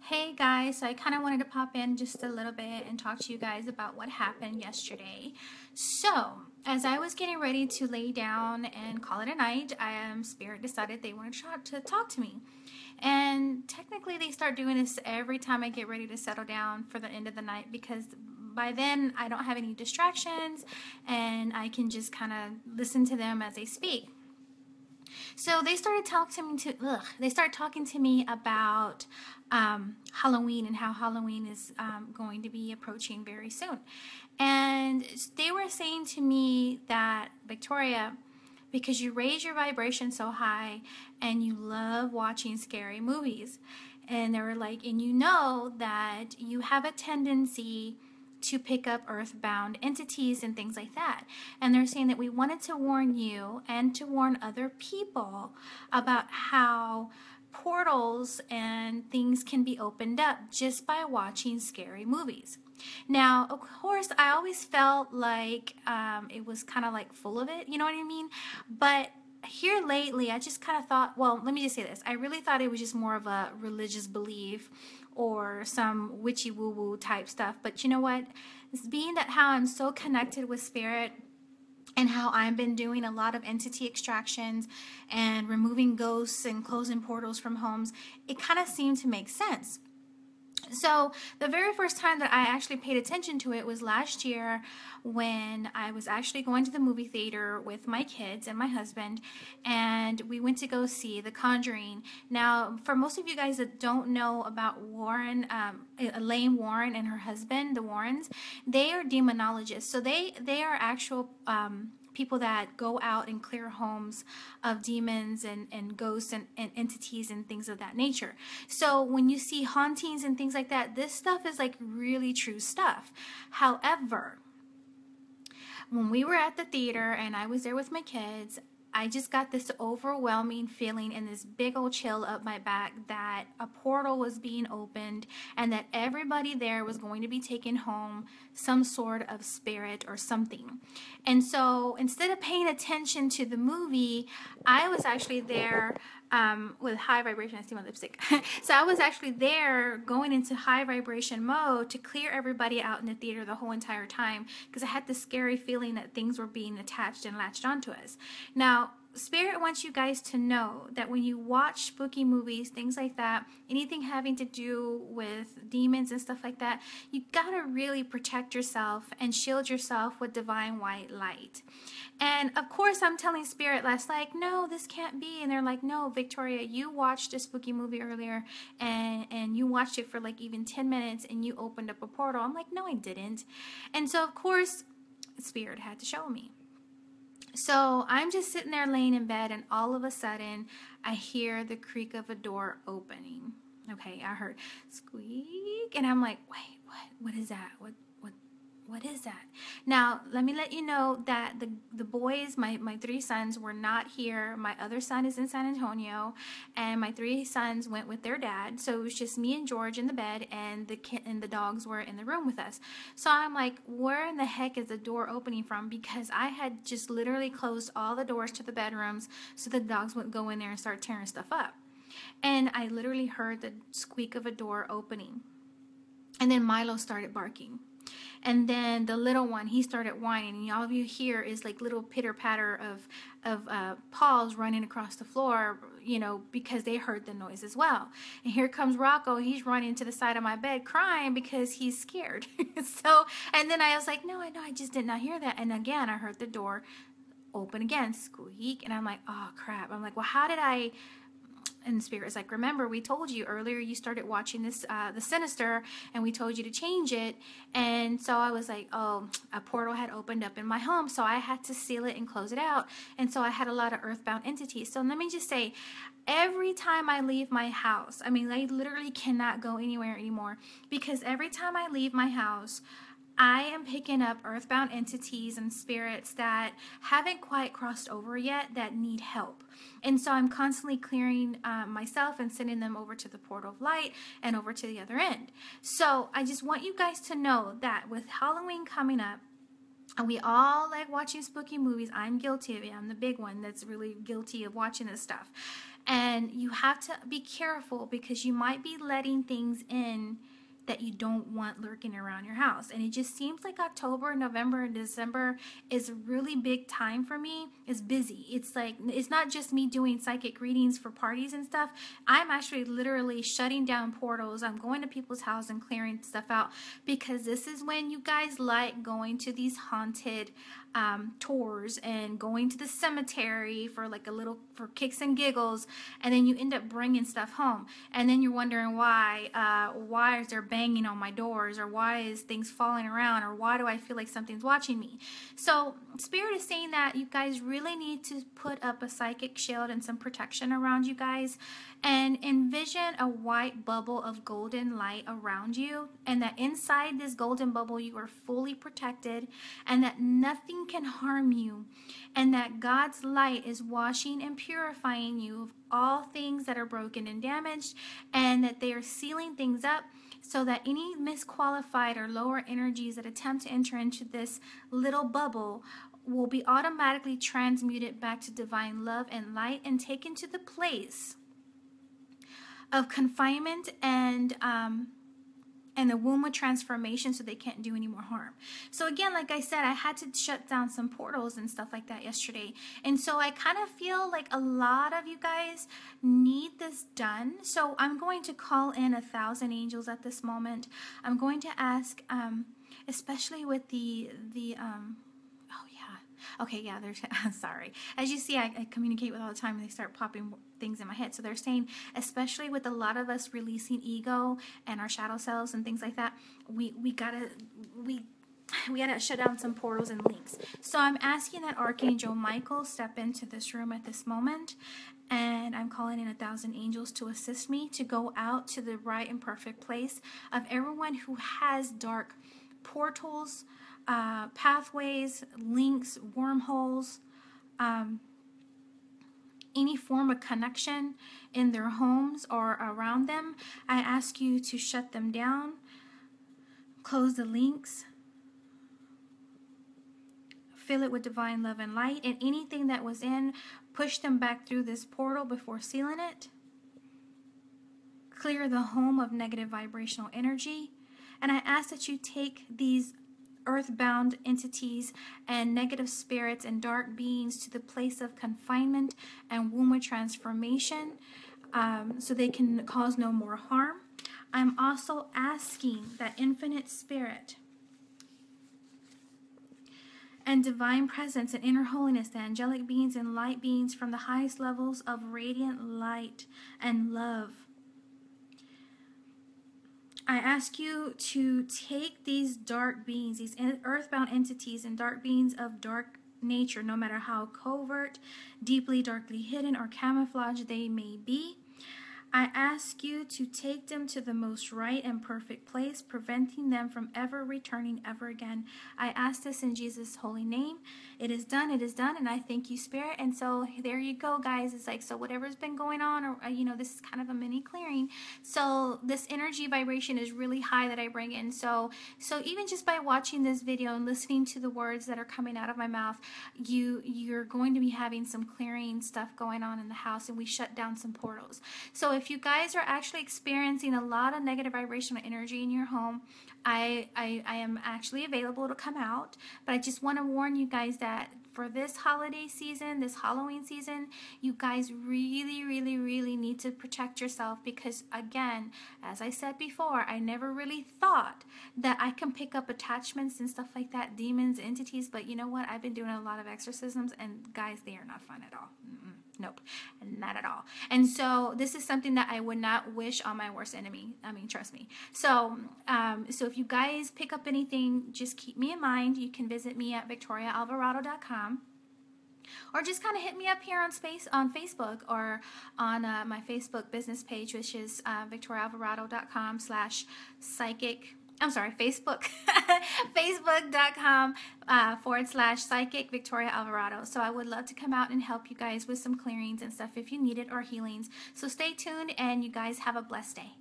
Hey guys, so I kind of wanted to pop in just a little bit and talk to you guys about what happened yesterday. So, as I was getting ready to lay down and call it a night, Spirit decided they wanted to talk to me. And technically, they start doing this every time I get ready to settle down for the end of the night because by then I don't have any distractions and I can just kind of listen to them as they speak. So they started talking to me about Halloween and how Halloween is going to be approaching very soon. And they were saying to me that, Victoria, because you raise your vibration so high and you love watching scary movies. And they were like, and you know that you have a tendency to pick up earthbound entities and things like that. And they're saying that we wanted to warn you and to warn other people about how portals and things can be opened up just by watching scary movies. Now, of course, I always felt like it was kind of like full of it, you know what I mean? But here lately, I just kind of thought, well, let me just say this. I really thought it was just more of a religious belief or some witchy woo-woo type stuff. But you know what? It's being that how I'm so connected with spirit and how I've been doing a lot of entity extractions and removing ghosts and closing portals from homes, it kind of seemed to make sense. So the very first time that I actually paid attention to it was last year when I was actually going to the movie theater with my kids and my husband, and we went to go see The Conjuring. Now, for most of you guys that don't know about Elaine Warren and her husband, the Warrens, they are demonologists. So they are actual people that go out and clear homes of demons and ghosts and entities and things of that nature. So when you see hauntings and things like that, this stuff is like really true stuff. However, when we were at the theater and I was there with my kids, I just got this overwhelming feeling and this big old chill up my back that a portal was being opened and that everybody there was going to be taken home some sort of spirit or something. And so instead of paying attention to the movie, I was actually there with high vibration. I see my lipstick. So I was actually there going into high vibration mode to clear everybody out in the theater the whole entire time because I had this scary feeling that things were being attached and latched onto us. Now, Spirit wants you guys to know that when you watch spooky movies, things like that, anything having to do with demons and stuff like that, you gotta really protect yourself and shield yourself with divine white light. And of course, I'm telling Spirit last night, no, this can't be. And they're like, no, Victoria, you watched a spooky movie earlier and you watched it for like even 10 minutes and you opened up a portal. I'm like, no, I didn't. And so, of course, Spirit had to show me. So I'm just sitting there laying in bed and all of a sudden I hear the creak of a door opening. Okay, I heard squeak and I'm like, wait, what is that? What is that? Now, let me let you know that the boys, my three sons, were not here. My other son is in San Antonio, and my three sons went with their dad. So it was just me and George in the bed, and the dogs were in the room with us. So I'm like, where in the heck is the door opening from? Because I had just literally closed all the doors to the bedrooms so the dogs wouldn't go in there and start tearing stuff up. And I literally heard the squeak of a door opening. And then Milo started barking. And then the little one, he started whining, and all of you hear is like little pitter patter of paws running across the floor, you know, because they heard the noise as well. And here comes Rocco. He's running to the side of my bed crying because he's scared. So, and then I was like, no, I just did not hear that. And again, I heard the door open again, squeak, and I'm like, oh crap. I'm like, well, how did I... And the Spirit is like, remember, we told you earlier you started watching this, The Sinister, and we told you to change it. And so I was like, oh, a portal had opened up in my home, so I had to seal it and close it out. And so I had a lot of earthbound entities. So let me just say, every time I leave my house, I mean, I literally cannot go anywhere anymore because every time I leave my house, I am picking up earthbound entities and spirits that haven't quite crossed over yet that need help. And so I'm constantly clearing myself and sending them over to the portal of light and over to the other end. So I just want you guys to know that with Halloween coming up, and we all like watching spooky movies. I'm guilty of it. I'm the big one that's really guilty of watching this stuff. And you have to be careful because you might be letting things in that you don't want lurking around your house. And it just seems like October, November, and December is a really big time for me. It's busy. It's like, it's not just me doing psychic readings for parties and stuff. I'm actually literally shutting down portals. I'm going to people's house and clearing stuff out, because this is when you guys like going to these haunted tours and going to the cemetery for like for kicks and giggles, and then you end up bringing stuff home, and then you're wondering why is there banging on my doors, or why is things falling around, or why do I feel like something's watching me. So Spirit is saying that you guys really need to put up a psychic shield and some protection around you guys, and envision a white bubble of golden light around you, and that inside this golden bubble you are fully protected, and that nothing can harm you, and that God's light is washing and purifying you of all things that are broken and damaged, and that they are sealing things up so that any misqualified or lower energies that attempt to enter into this little bubble will be automatically transmuted back to divine love and light and taken to the place of confinement and the womb of transformation, so they can't do any more harm. So again, like I said, I had to shut down some portals and stuff like that yesterday. And so I kind of feel like a lot of you guys need this done. So I'm going to call in 1,000 angels at this moment. I'm going to ask, especially with the okay, yeah, there's, sorry. As you see, I communicate with all the time, and they start popping things in my head. So they're saying, especially with a lot of us releasing ego and our shadow selves and things like that, we gotta shut down some portals and links. So I'm asking that Archangel Michael step into this room at this moment, and I'm calling in 1,000 angels to assist me to go out to the right and perfect place of everyone who has dark portals, pathways, links, wormholes, any form of connection in their homes or around them. I ask you to shut them down, close the links, fill it with divine love and light, and anything that was in, push them back through this portal before sealing it. Clear the home of negative vibrational energy. And I ask that you take these earthbound entities and negative spirits and dark beings to the place of confinement and womb of transformation, so they can cause no more harm. I'm also asking that infinite spirit and divine presence and inner holiness, the angelic beings and light beings from the highest levels of radiant light and love, I ask you to take these dark beings, these earthbound entities and dark beings of dark nature, no matter how covert, deeply, darkly hidden, or camouflaged they may be. I ask you to take them to the most right and perfect place, preventing them from ever returning ever again. I ask this in Jesus' holy name. It is done, and I thank you, Spirit. And so there you go, guys. It's like, so whatever's been going on, or this is kind of a mini clearing. So this energy vibration is really high that I bring in. So even just by watching this video and listening to the words that are coming out of my mouth, you're going to be having some clearing stuff going on in the house, and we shut down some portals. So if you guys are actually experiencing a lot of negative vibrational energy in your home, I am actually available to come out, but I just want to warn you guys that for this holiday season, this Halloween season, you guys really, really, really need to protect yourself, because again, as I said before, I never really thought that I can pick up attachments and stuff like that, demons, entities, but you know what? I've been doing a lot of exorcisms, and guys, they are not fun at all. Nope, not at all. And so this is something that I would not wish on my worst enemy. I mean, trust me. So if you guys pick up anything, just keep me in mind. You can visit me at victoriaalvarado.com, or just kind of hit me up here on Facebook, or on my Facebook business page, which is victoriaalvarado.com/psychic. I'm sorry, Facebook, facebook.com/psychic Victoria Alvarado. So I would love to come out and help you guys with some clearings and stuff if you need it, or healings. So stay tuned, and you guys have a blessed day.